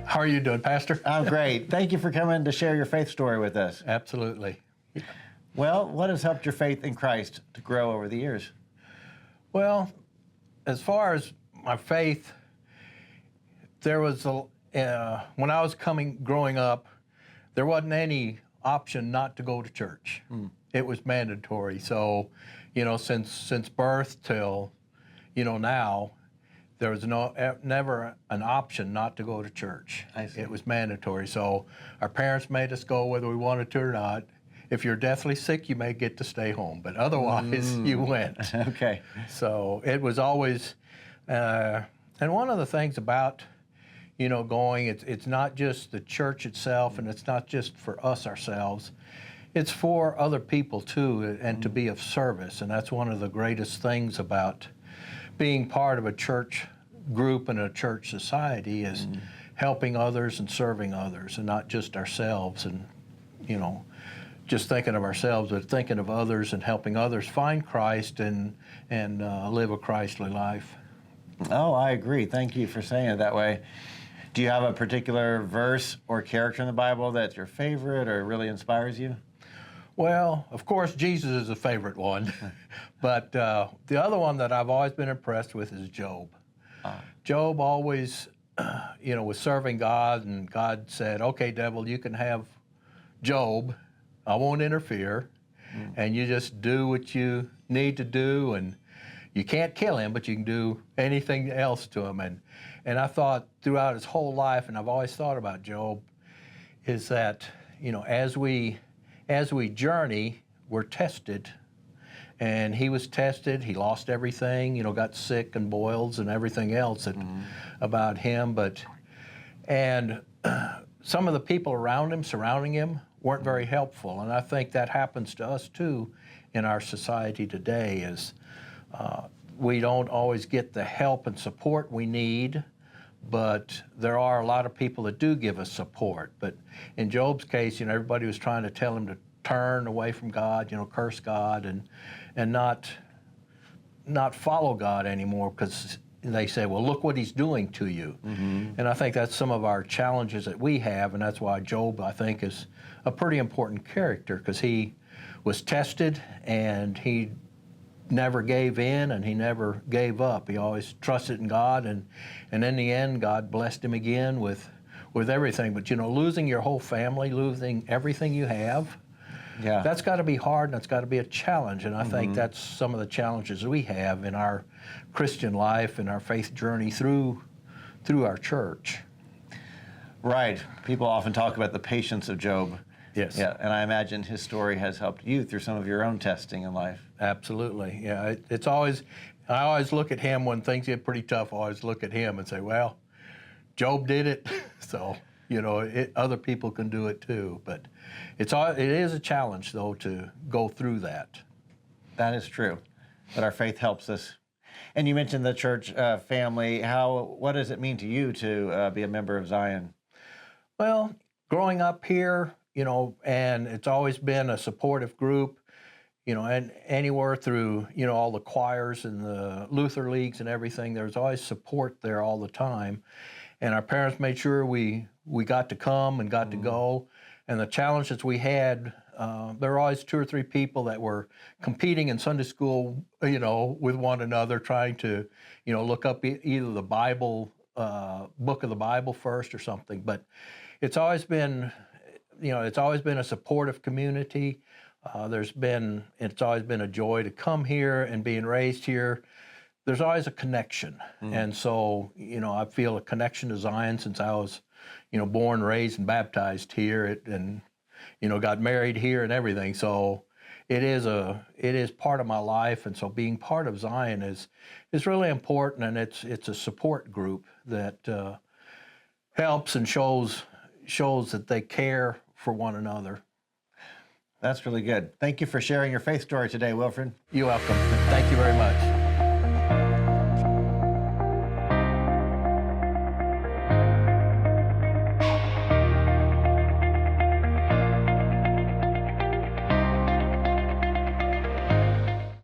How are you doing, Pastor? I'm great. Thank you for coming to share your faith story with us. Absolutely. Well, what has helped your faith in Christ to grow over the years? Well, as far as my faith, there was when I was growing up, there wasn't any option not to go to church. It was mandatory. So, since birth till, now, there was never an option not to go to church. I see. It was mandatory. So our parents made us go whether we wanted to or not. If you're deathly sick, you may get to stay home, but otherwise you went. Okay. So it was always, and one of the things about, going, it's not just the church itself, and it's not just for us ourselves. It's for other people too, and to be of service. And that's one of the greatest things about being part of a church group and a church society is helping others and serving others, and not just ourselves and, just thinking of ourselves, but thinking of others and helping others find Christ and live a Christly life. Oh, I agree. Thank you for saying it that way. Do you have a particular verse or character in the Bible that's your favorite or really inspires you? Well, of course, Jesus is a favorite one, but the other one that I've always been impressed with is Job. Job always, was serving God, and God said, "Okay, devil, you can have Job. I won't interfere, and you just do what you need to do, and you can't kill him, but you can do anything else to him." And I thought throughout his whole life, and I've always thought about Job, is that, as we journey, we're tested. And he was tested. He lost everything, got sick and boils and everything else about him. And some of the people around him, surrounding him, weren't very helpful. And I think that happens to us too in our society today, is we don't always get the help and support we need, but there are a lot of people that do give us support. But in Job's case, everybody was trying to tell him to turn away from God, curse God, and not follow God anymore, because they say, well, look what he's doing to you. And I think that's some of our challenges that we have, and that's why Job, I think, is a pretty important character, because he was tested and he never gave in and he never gave up. He always trusted in God, and in the end, God blessed him again with everything. But losing your whole family, losing everything you have, that's got to be hard, and that's got to be a challenge. And I think that's some of the challenges we have in our Christian life and our faith journey through our church. Right. People often talk about the patience of Job. Yes. Yeah, and I imagine his story has helped you through some of your own testing in life. Absolutely. Yeah. I always look at him when things get pretty tough. I always look at him and say, well, Job did it, so other people can do it too. But it is a challenge, though, to go through that. That is true. But our faith helps us. And you mentioned the church family. What does it mean to you to be a member of Zion? Well, growing up here, and it's always been a supportive group, and anywhere through, all the choirs and the Luther leagues and everything, there's always support there all the time. And our parents made sure we got to come and got to go. And the challenges we had, there were always 2 or 3 people that were competing in Sunday school, with one another, trying to, look up either the Bible, book of the Bible first or something. But it's always been, a supportive community. It's always been a joy to come here, and being raised here, there's always a connection. And so, I feel a connection to Zion since I was, born, raised, and baptized here, and got married here and everything. So it is part of my life, and so being part of Zion is really important, and it's a support group that helps and shows that they care for one another. That's really good. Thank you for sharing your faith story today, Wilfred. You're welcome. Thank you very much.